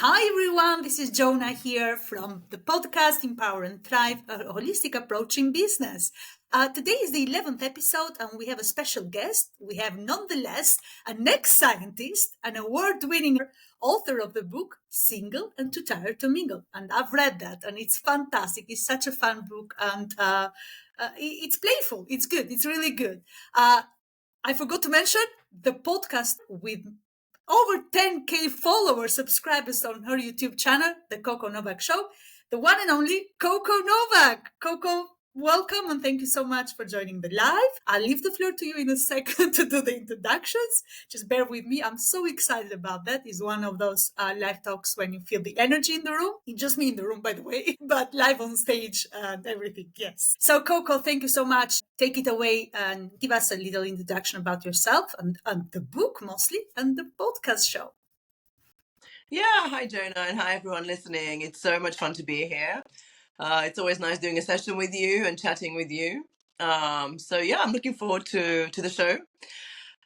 Hi everyone, this is Jona here from the podcast Empower and Thrive, a holistic approach in business. Today is the 11th episode and we have a special guest. We have nonetheless an ex-scientist, an award-winning author of the book Single and Too Tired to Mingle. And I've read that and it's fantastic. It's such a fun book and it's playful. It's good. It's really good. I forgot to mention the podcast with over 10K followers, subscribers on her YouTube channel, the Coco Novak Show, the one and only Coco Novak. Coco, welcome and thank you so much for joining the live. I'll leave the floor to you in a second to do the introductions. Just bear with me. I'm so excited about that. It's one of those live talks when you feel the energy in the room. It's just me in the room, by the way, but live on stage and everything. Yes. So, Coco, thank you so much. Take it away and give us a little introduction about yourself and the book mostly and the podcast show. Yeah, hi Jona, and hi everyone listening. It's so much fun to be here. It's always nice doing a session with you and chatting with you. I'm looking forward to the show.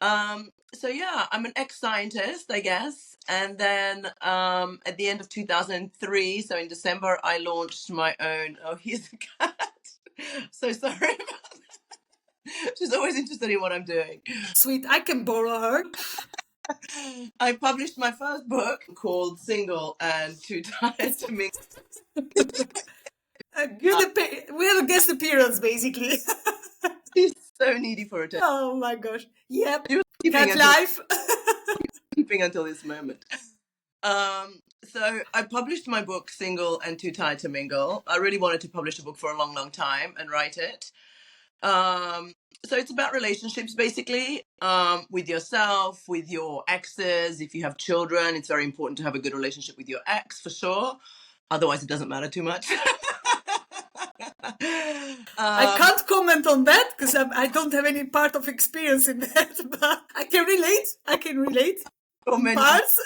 I'm an ex-scientist, I guess, and then at the end of 2003, so in December, I launched my own. Oh, here's the cat. So sorry about that. She's always interested in what I'm doing. Sweet, I can borrow her. I published my first book called Single and Too Tired to Mingle. We have a guest appearance, basically. She's so needy for attention. Oh my gosh. Yep. She was Cat life. sleeping until this moment. So I published my book Single and Too Tired to Mingle. I really wanted to publish a book for a long, long time and write it. So it's about relationships, basically, with yourself, with your exes. If you have children, it's very important to have a good relationship with your ex, for sure. Otherwise, it doesn't matter too much. I can't comment on that because I don't have any part of experience in that, but I can relate. Parts.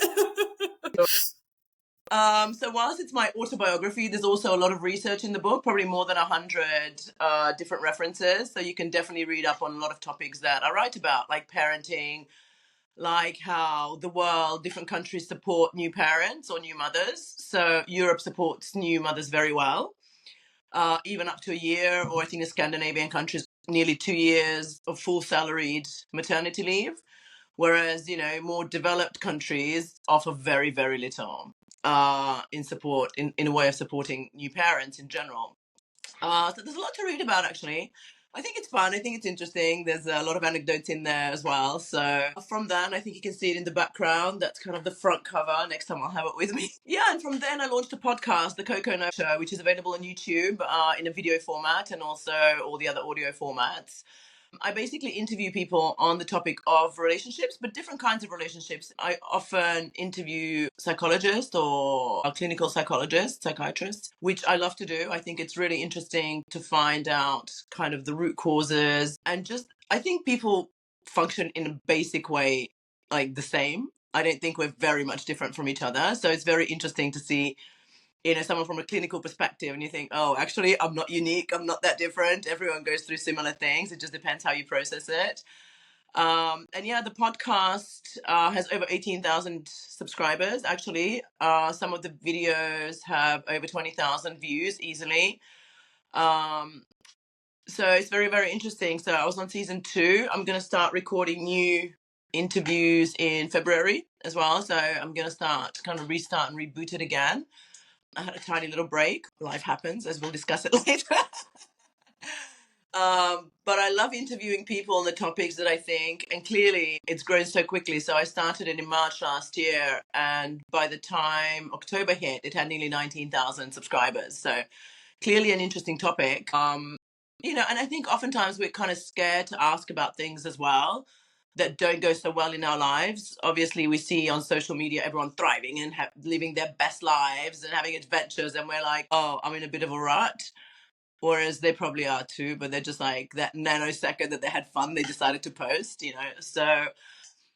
So whilst it's my autobiography, there's also a lot of research in the book, probably more than 100 different references. So you can definitely read up on a lot of topics that I write about, like parenting, like how the world, different countries support new parents or new mothers. So Europe supports new mothers very well, even up to a year, or I think the Scandinavian countries, nearly 2 years of full salaried maternity leave. Whereas, more developed countries offer very, very little in support, in a way of supporting new parents in general. So there's a lot to read about, actually. I think it's fun. I think it's interesting. There's a lot of anecdotes in there as well. So from then, I think you can see it in the background. That's kind of the front cover. Next time I'll have it with me. Yeah, and from then I launched a podcast, the Coco No Show, which is available on YouTube in a video format and also all the other audio formats. I basically interview people on the topic of relationships, but different kinds of relationships. I often interview psychologists or clinical psychologists, psychiatrists, which I love to do. I think it's really interesting to find out kind of the root causes, and just, I think people function in a basic way, like the same. I don't think we're very much different from each other. So it's very interesting to see someone from a clinical perspective, and you think, oh, actually, I'm not unique. I'm not that different. Everyone goes through similar things. It just depends how you process it. The podcast has over 18,000 subscribers, actually. Some of the videos have over 20,000 views easily. So it's very, very interesting. So I was on season 2. I'm going to start recording new interviews in February as well. So I'm going to restart and reboot it again. I had a tiny little break. Life happens, as we'll discuss it later. But I love interviewing people on the topics that I think, and clearly it's grown so quickly. So I started it in March last year, and by the time October hit, it had nearly 19,000 subscribers. So clearly an interesting topic. And I think oftentimes we're kind of scared to ask about things as well that don't go so well in our lives. Obviously, we see on social media everyone thriving and living their best lives and having adventures, and we're like, oh, I'm in a bit of a rut. Whereas they probably are too, but they're just like that nanosecond that they had fun, they decided to post, So,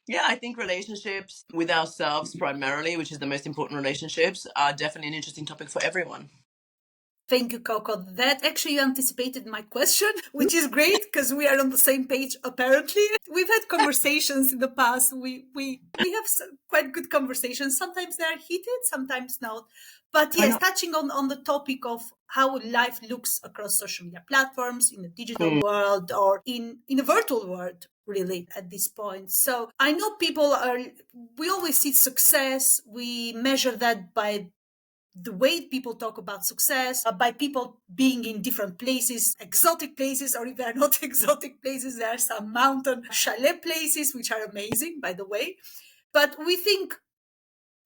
yeah, I think relationships with ourselves primarily, which is the most important relationships, are definitely an interesting topic for everyone. Thank you, Coco. That actually anticipated my question, which is great because we are on the same page, apparently. We've had conversations in the past. We have quite good conversations. Sometimes they're heated, sometimes not. But yes, touching on the topic of how life looks across social media platforms, in the digital world or in a virtual world, really, at this point. So I know we always see success. We measure that by the way people talk about success, by people being in different places, exotic places, or if they're not exotic places, there are some mountain chalet places, which are amazing, by the way. But we think,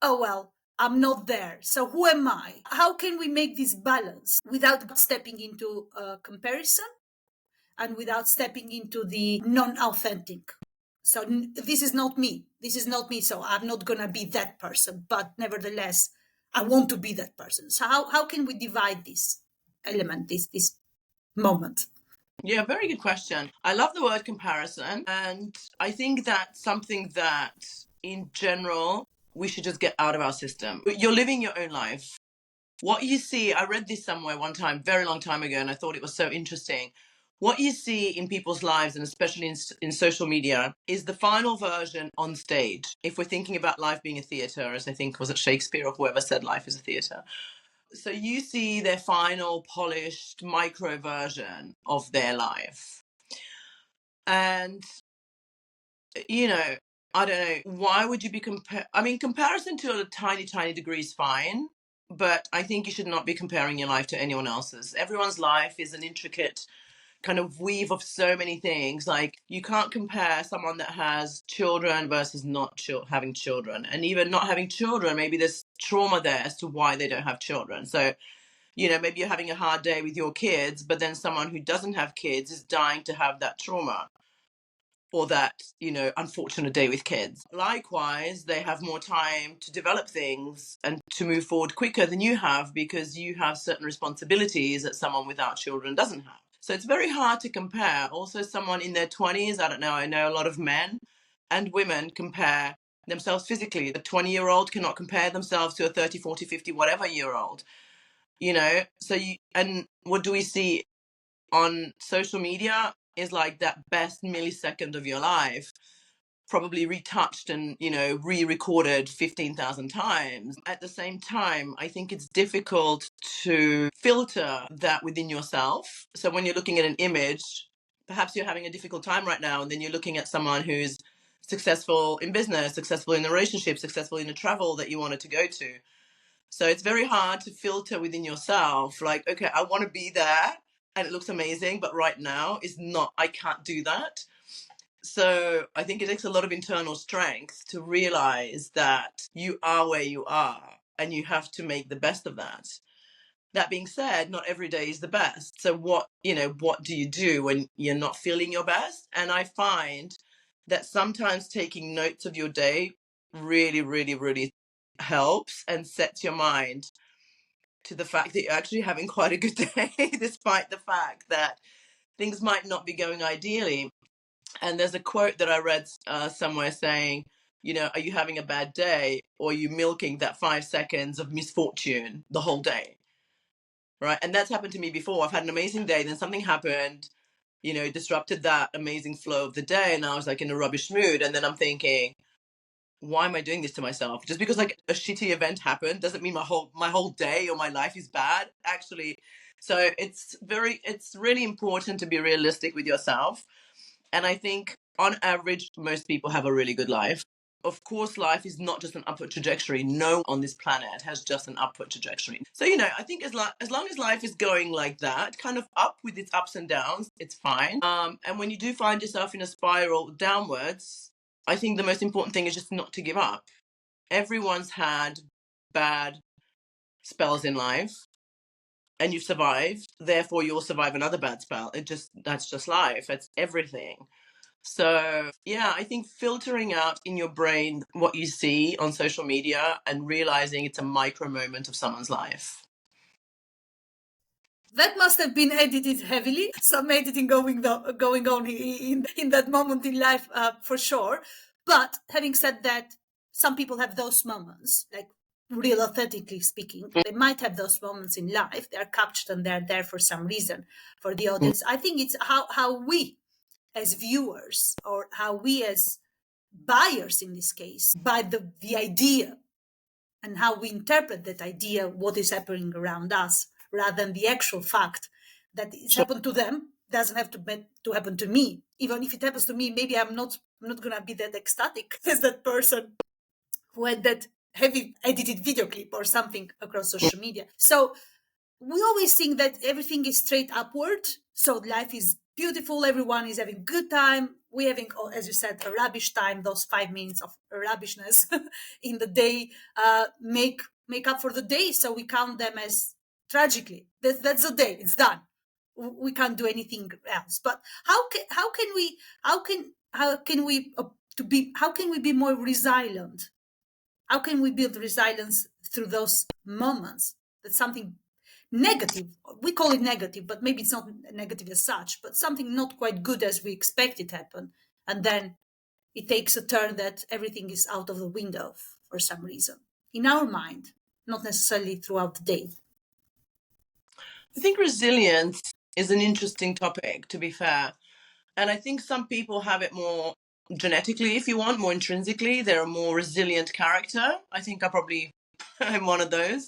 oh, well, I'm not there. So who am I? How can we make this balance without stepping into a comparison and without stepping into the non-authentic? So this is not me. This is not me. So I'm not going to be that person. But nevertheless, I want to be that person. So how can we divide this element, this moment? Yeah, very good question. I love the word comparison. And I think that's something that, in general, we should just get out of our system. You're living your own life. What you see, I read this somewhere one time, very long time ago, and I thought it was so interesting. What you see in people's lives, and especially in social media, is the final version on stage. If we're thinking about life being a theatre, as I think was it Shakespeare or whoever said life is a theatre. So you see their final polished micro version of their life. And, you know, I don't know, why would you be comparison to a tiny, tiny degree is fine, but I think you should not be comparing your life to anyone else's. Everyone's life is an intricate kind of weave of so many things. Like, you can't compare someone that has children versus not having children. And even not having children, maybe there's trauma there as to why they don't have children. So, maybe you're having a hard day with your kids, but then someone who doesn't have kids is dying to have that trauma or that, unfortunate day with kids. Likewise, they have more time to develop things and to move forward quicker than you have because you have certain responsibilities that someone without children doesn't have. So it's very hard to compare. Also, someone in their 20s, I don't know, I know a lot of men and women compare themselves physically. The 20-year-old cannot compare themselves to a 30, 40, 50, whatever year old. And what do we see on social media is like that best millisecond of your life, probably retouched and, re-recorded 15,000 times. At the same time, I think it's difficult to filter that within yourself. So when you're looking at an image, perhaps you're having a difficult time right now, and then you're looking at someone who's successful in business, successful in a relationship, successful in a travel that you wanted to go to. So it's very hard to filter within yourself, like, okay, I want to be there and it looks amazing, but right now is not, I can't do that. So I think it takes a lot of internal strength to realize that you are where you are and you have to make the best of that. That being said, not every day is the best. So what do you do when you're not feeling your best? And I find that sometimes taking notes of your day really, really, really helps and sets your mind to the fact that you're actually having quite a good day, despite the fact that things might not be going ideally. And there's a quote that I read somewhere saying, are you having a bad day, or are you milking that 5 seconds of misfortune the whole day? Right. And that's happened to me before. I've had an amazing day, then something happened, disrupted that amazing flow of the day. And I was like in a rubbish mood. And then I'm thinking, why am I doing this to myself? Just because like a shitty event happened doesn't mean my whole day or my life is bad, actually. So it's really important to be realistic with yourself. And I think on average, most people have a really good life. Of course, life is not just an upward trajectory. No one on this planet has just an upward trajectory. So, I think as long as life is going like that, kind of up with its ups and downs, it's fine. And when you do find yourself in a spiral downwards, I think the most important thing is just not to give up. Everyone's had bad spells in life and you've survived. Therefore, you'll survive another bad spell. That's just life. That's everything. So, yeah, I think filtering out in your brain what you see on social media and realizing it's a micro moment of someone's life. That must have been edited heavily. Some editing going on in that moment in life, for sure. But having said that, some people have those moments. Like real authentically speaking. They might have those moments in life. They are captured and they're there for some reason for the audience. I think it's how we as viewers, or how we as buyers in this case, buy the idea, and how we interpret that idea, what is happening around us, rather than the actual fact that it's happened to them. Doesn't have to happen to me. Even if it happens to me, maybe I'm not gonna be that ecstatic as that person who had that heavy edited video clip or something across social media. So we always think that everything is straight upward. So life is beautiful. Everyone is having good time. We're having, oh, as you said, a rubbish time. Those 5 minutes of rubbishness in the day make up for the day. So we count them as tragically. That's the day. It's done. We can't do anything else. But how can we be more resilient? How can we build resilience through those moments? That's something negative, we call it negative, but maybe it's not negative as such, but something not quite good as we expect it happen, and then it takes a turn that everything is out of the window for some reason in our mind, not necessarily throughout the day. I think resilience is an interesting topic, to be fair. And I think some people have it more genetically, if you want, more intrinsically. They're a more resilient character. I think I probably am one of those.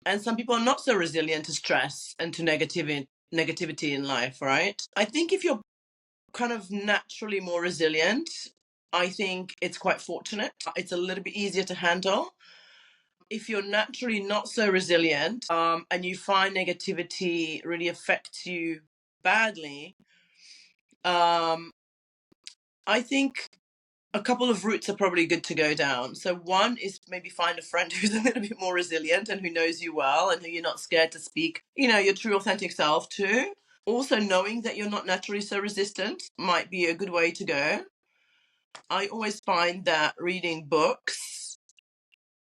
And some people are not so resilient to stress and to negativity in life, right? I think if you're kind of naturally more resilient, I think it's quite fortunate. It's a little bit easier to handle. If you're naturally not so resilient, and you find negativity really affects you badly, I think a couple of routes are probably good to go down. So one is maybe find a friend who's a little bit more resilient and who knows you well and who you're not scared to speak, your true authentic self to. Also, knowing that you're not naturally so resistant might be a good way to go. I always find that reading books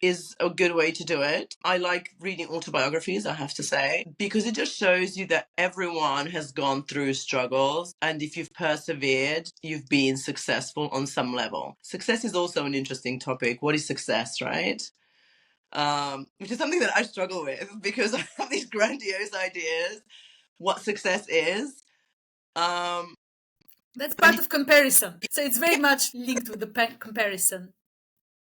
is a good way to do it. I like reading autobiographies, I have to say, because it just shows you that everyone has gone through struggles, and if you've persevered, you've been successful on some level. Success is also an interesting topic. What is success, right? Which is something that I struggle with because I have these grandiose ideas what success is. That's part of comparison. So it's very much linked with the comparison.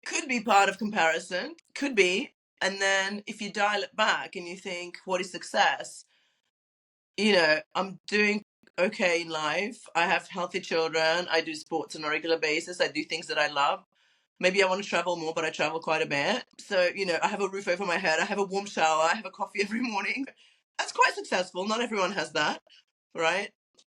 Could be part of comparison, could be. And then if you dial it back and you think, what is success? I'm doing okay in life. I have healthy children. I do sports on a regular basis. I do things that I love. Maybe I want to travel more, but I travel quite a bit. So, I have a roof over my head. I have a warm shower. I have a coffee every morning. That's quite successful. Not everyone has that, right?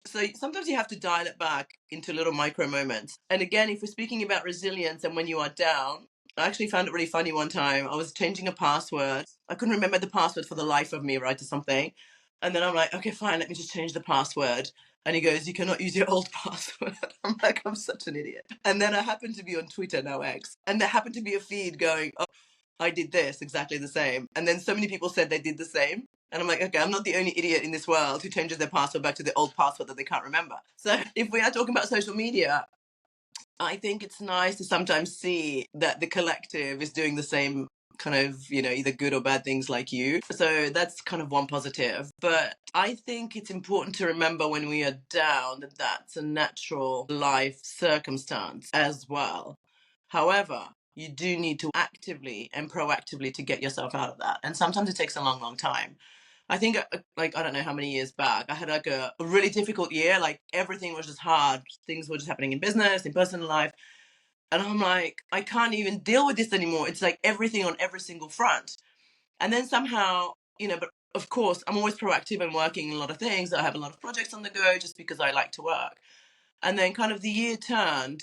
So sometimes you have to dial it back into little micro moments. And again, if we're speaking about resilience and when you are down, I actually found it really funny one time. I was changing a password. I couldn't remember the password for the life of me, right, to something. And then I'm like, okay, fine, let me just change the password. And he goes, you cannot use your old password. I'm like, I'm such an idiot. And then I happened to be on Twitter, now X. And there happened to be a feed going, oh, I did this exactly the same. And then so many people said they did the same. And I'm like, okay, I'm not the only idiot in this world who changes their password back to the old password that they can't remember. So if we are talking about social media, I think it's nice to sometimes see that the collective is doing the same kind of, either good or bad things like you. So that's kind of one positive. But I think it's important to remember when we are down that that's a natural life circumstance as well. However, you do need to actively and proactively to get yourself out of that. And sometimes it takes a long, long time. I think, I don't know how many years back, I had a really difficult year. Like everything was just hard. Things were just happening in business, in personal life. And I'm like, I can't even deal with this anymore. It's like everything on every single front. And then somehow, but of course, I'm always proactive and working in a lot of things. I have a lot of projects on the go just because I like to work. And then kind of the year turned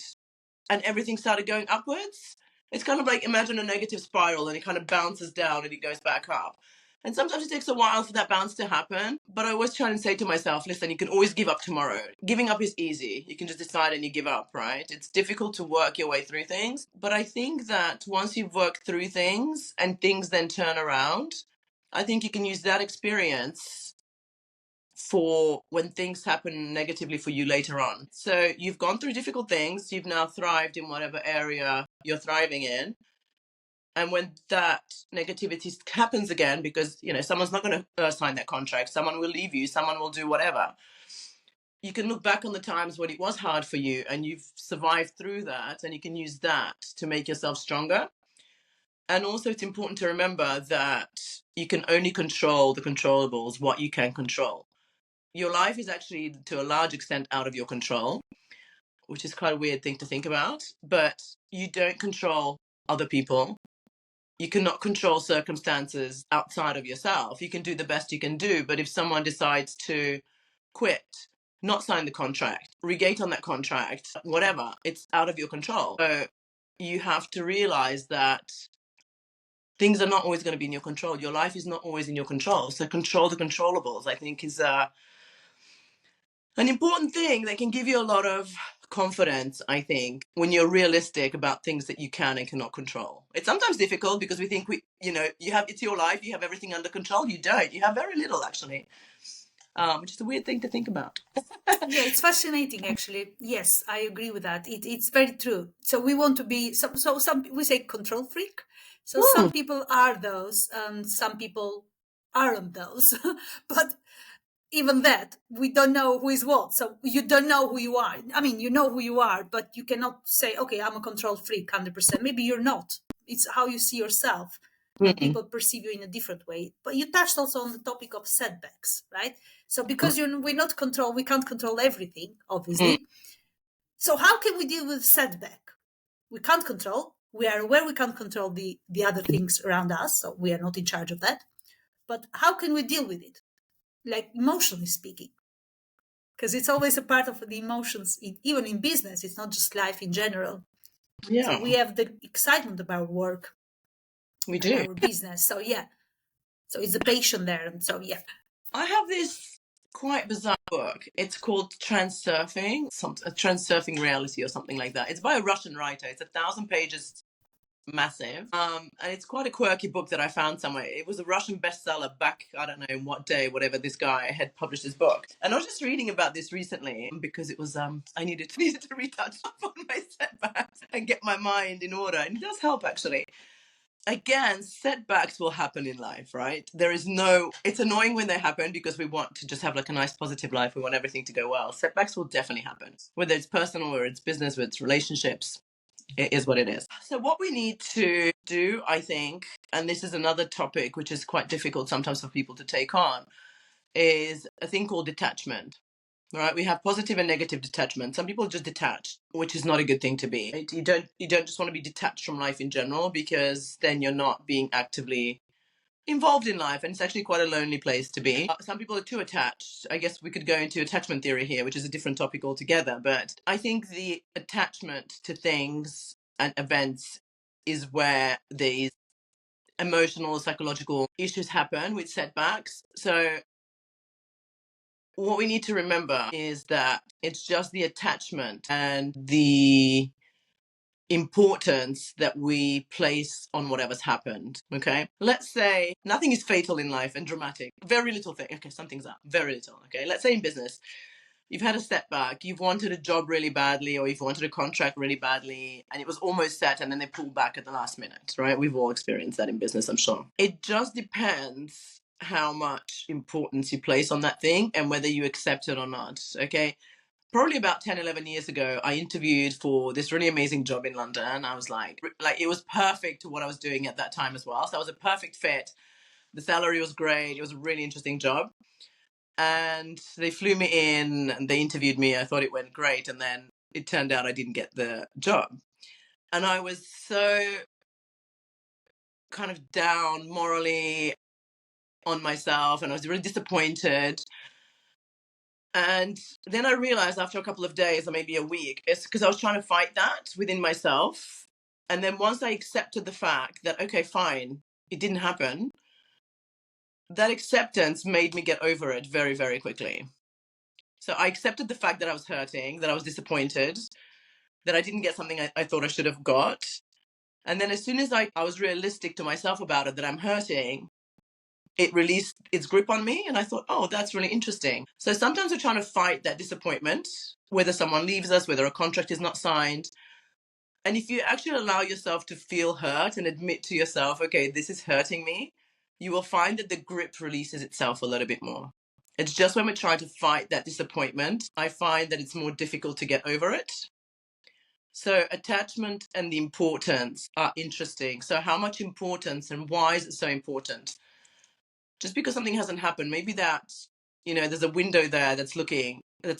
and everything started going upwards. It's kind of like, imagine a negative spiral and it kind of bounces down and it goes back up. And sometimes it takes a while for that bounce to happen. But I always try and say to myself, listen, you can always give up tomorrow. Giving up is easy. You can just decide and you give up, right? It's difficult to work your way through things. But I think that once you've worked through things and things then turn around, I think you can use that experience for when things happen negatively for you later on. So you've gone through difficult things. You've now thrived in whatever area you're thriving in. And when that negativity happens again, because, someone's not going to sign that contract, someone will leave you, someone will do whatever, you can look back on the times when it was hard for you and you've survived through that, and you can use that to make yourself stronger. And also, it's important to remember that you can only control the controllables, what you can control. Your life is actually, to a large extent, out of your control, which is quite a weird thing to think about. But you don't control other people. You cannot control circumstances outside of yourself. You can do the best you can do. But if someone decides to quit, not sign the contract, regate on that contract, whatever, it's out of your control. So you have to realize that things are not always going to be in your control. Your life is not always in your control. So control the controllables, I think, is an important thing that can give you a lot of confidence, I think, when you're realistic about things that you can and cannot control. It's sometimes difficult because we think it's your life, you have everything under control. You don't. You have very little, actually. Which is a weird thing to think about. Yeah, it's fascinating, actually. Yes, I agree with that. It's very true. So we want to be some we say control freak. So some people are those, and some people aren't those. But even that, we don't know who is what. So you don't know who you are. I mean, you know who you are, but you cannot say, okay, I'm a control freak 100%. Maybe you're not. It's how you see yourself. And people perceive you in a different way. But you touched also on the topic of setbacks, right? So because we can't control everything, obviously. So how can we deal with setback? We can't control. We are aware we can't control the other things around us, so we are not in charge of that. But how can we deal with it? Like emotionally speaking. Because it's always a part of the emotions, even in business. It's not just life in general. Yeah. So we have the excitement about work. We do. Our business. So yeah. So it's the patient there. And so yeah. I have this quite bizarre book. It's called Transurfing, a Transurfing Reality or something like that. It's by a Russian writer. It's 1,000 pages, massive. And it's quite a quirky book that I found somewhere. It was a Russian bestseller back, I don't know in what day, whatever, this guy had published his book. And I was just reading about this recently because it was, I needed to retouch up on my setbacks and get my mind in order. And it does help, actually. Again, setbacks will happen in life, right? It's annoying when they happen because we want to just have like a nice positive life. We want everything to go well. Setbacks will definitely happen, whether it's personal or it's business, whether it's relationships. It is what it is. So what we need to do, I think, and this is another topic which is quite difficult sometimes for people to take on, is a thing called detachment. Right, we have positive and negative detachment. Some people just detach, which is not a good thing to be. Right? You don't just want to be detached from life in general, because then you're not being actively involved in life, and it's actually quite a lonely place to be. Some people are too attached. I guess we could go into attachment theory here, which is a different topic altogether. But I think the attachment to things and events is where these emotional, psychological issues happen with setbacks. So what we need to remember is that it's just the attachment and the importance that we place on whatever's happened. Okay, let's say nothing is fatal in life and dramatic. Very little thing. Okay, something's up. Very little. Okay, let's say in business, you've had a setback. You've wanted a job really badly, or you've wanted a contract really badly, and it was almost set, and then they pulled back at the last minute. Right? We've all experienced that in business, I'm sure. It just depends how much importance you place on that thing and whether you accept it or not. Okay, probably about 10, 11 years ago, I interviewed for this really amazing job in London. I was like it was perfect to what I was doing at that time as well. So I was a perfect fit. The salary was great. It was a really interesting job. And they flew me in and they interviewed me. I thought it went great. And then it turned out I didn't get the job. And I was so kind of down morally on myself, and I was really disappointed. And then I realized after a couple of days or maybe a week, it's because I was trying to fight that within myself. And then once I accepted the fact that, okay, fine, it didn't happen, that acceptance made me get over it very, very quickly. So I accepted the fact that I was hurting, that I was disappointed, that I didn't get something I thought I should have got. And then as soon as I was realistic to myself about it, that I'm hurting, it released its grip on me, and I thought, oh, that's really interesting. So sometimes we're trying to fight that disappointment, whether someone leaves us, whether a contract is not signed. And if you actually allow yourself to feel hurt and admit to yourself, okay, this is hurting me, you will find that the grip releases itself a little bit more. It's just when we're trying to fight that disappointment, I find that it's more difficult to get over it. So attachment and the importance are interesting. So how much importance and why is it so important? Just because something hasn't happened, maybe that, there's a window there that's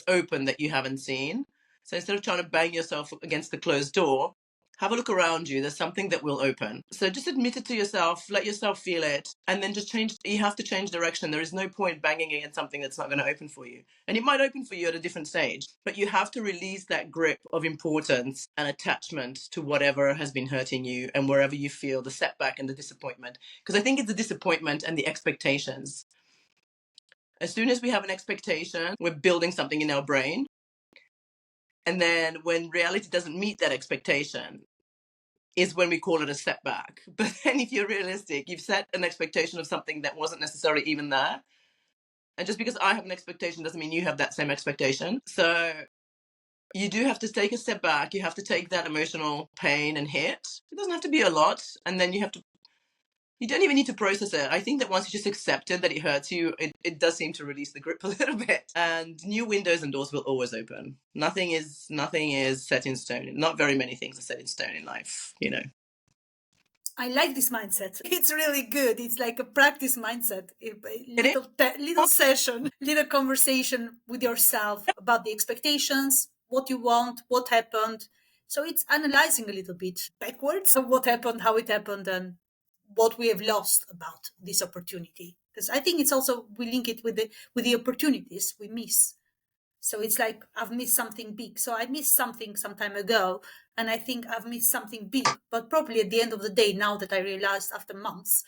open that you haven't seen. So instead of trying to bang yourself against the closed door, have a look around you. There's something that will open. So just admit it to yourself, let yourself feel it, and then just change. You have to change direction. There is no point banging against something that's not going to open for you. And it might open for you at a different stage, but you have to release that grip of importance and attachment to whatever has been hurting you and wherever you feel the setback and the disappointment. Because I think it's the disappointment and the expectations. As soon as we have an expectation, we're building something in our brain. And then when reality doesn't meet that expectation is when we call it a setback. But then if you're realistic, you've set an expectation of something that wasn't necessarily even there. And just because I have an expectation doesn't mean you have that same expectation. So you do have to take a step back. You have to take that emotional pain and hit. It doesn't have to be a lot. And then you don't even need to process it. I think that once you just accepted that it hurts you, it does seem to release the grip a little bit. And new windows and doors will always open. Nothing is set in stone. Not very many things are set in stone in life, I like this mindset. It's really good. It's like a practice mindset. Little session, little conversation with yourself about the expectations, what you want, what happened. So it's analyzing a little bit backwards of what happened, how it happened, and what we have lost about this opportunity. Because I think it's also, we link it with the opportunities we miss. So it's like I've missed something big. So I missed something some time ago, and I think I've missed something big. But probably at the end of the day, now that I realized after months,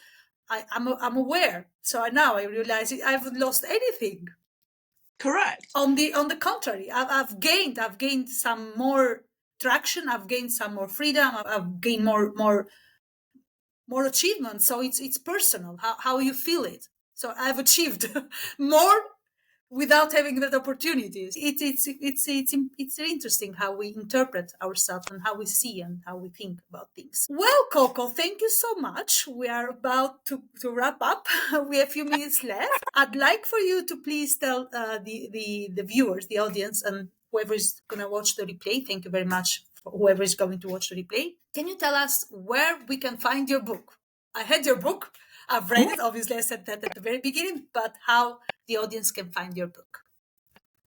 I'm aware. So now I realize I haven't lost anything. Correct. On the contrary, I've gained some more traction. I've gained some more freedom. I've gained more achievement. So it's personal how you feel it. So I've achieved more without having that opportunity. It's interesting how we interpret ourselves and how we see and how we think about things. Well, Coco, thank you so much. We are about to wrap up. We have a few minutes left. I'd like for you to please tell the viewers, the audience, and whoever is going to watch the replay. Thank you very much for whoever is going to watch the replay. Can you tell us where we can find your book? I had your book. I've read it. Obviously, I said that at the very beginning, but how the audience can find your book?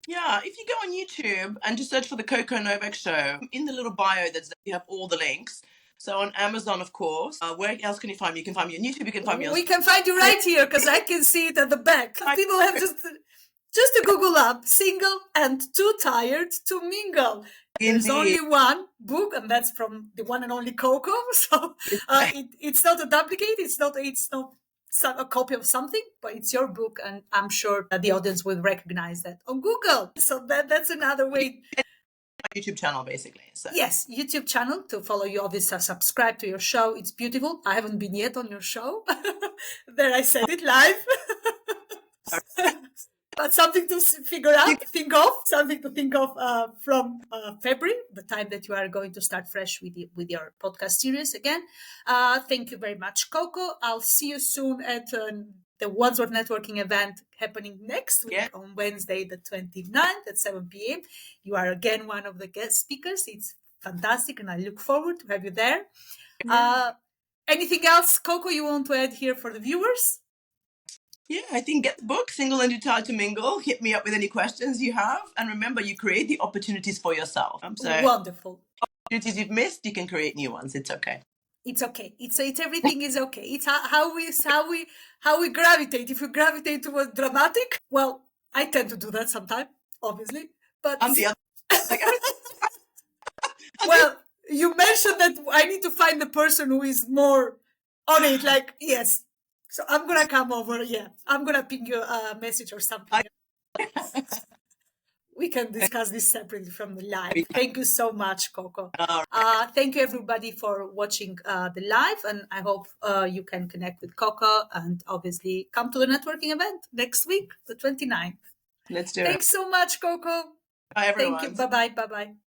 Yeah, if you go on YouTube and just search for the Coco Novak Show, in the little bio, you have all the links. So on Amazon, of course. Where else can you find me? You can find me on YouTube. You can find me on... We can find you right here because I can see it at the back. People have just to Google up "single and too tired to mingle." There's only one book, and that's from the one and only Coco. So it's not a duplicate. It's not a copy of something, but it's your book, and I'm sure that the audience will recognize that on Google. So that's another way. My YouTube channel, basically. So. Yes, YouTube channel to follow you. Obviously, subscribe to your show. It's beautiful. I haven't been yet on your show. There, I said it live. But something to think of from February, the time that you are going to start fresh with your podcast series again. Thank you very much, Coco. I'll see you soon at the Wandsworth Networking event happening next week on Wednesday, the 29th at 7 p.m. You are again one of the guest speakers. It's fantastic, and I look forward to have you there. Anything else, Coco, you want to add here for the viewers? Yeah, I think get the book, Single and Too Tired to Mingle. Hit me up with any questions you have. And remember, you create the opportunities for yourself. So wonderful. Opportunities you've missed, you can create new ones. It's okay. It's okay. It's everything is okay. It's how we gravitate. If we gravitate towards dramatic, well, I tend to do that sometimes, obviously. But I'm the other. Well, you mentioned that I need to find the person who is more on it. Like, yes. So I'm going to come over. Yeah. I'm going to ping you a message or something. We can discuss this separately from the live. Thank you so much, Coco. Thank you, everybody, for watching the live. And I hope you can connect with Coco and obviously come to the networking event next week, the 29th. Let's do it. Thanks so much, Coco. Bye, everyone. Thank you. Bye-bye. Bye-bye.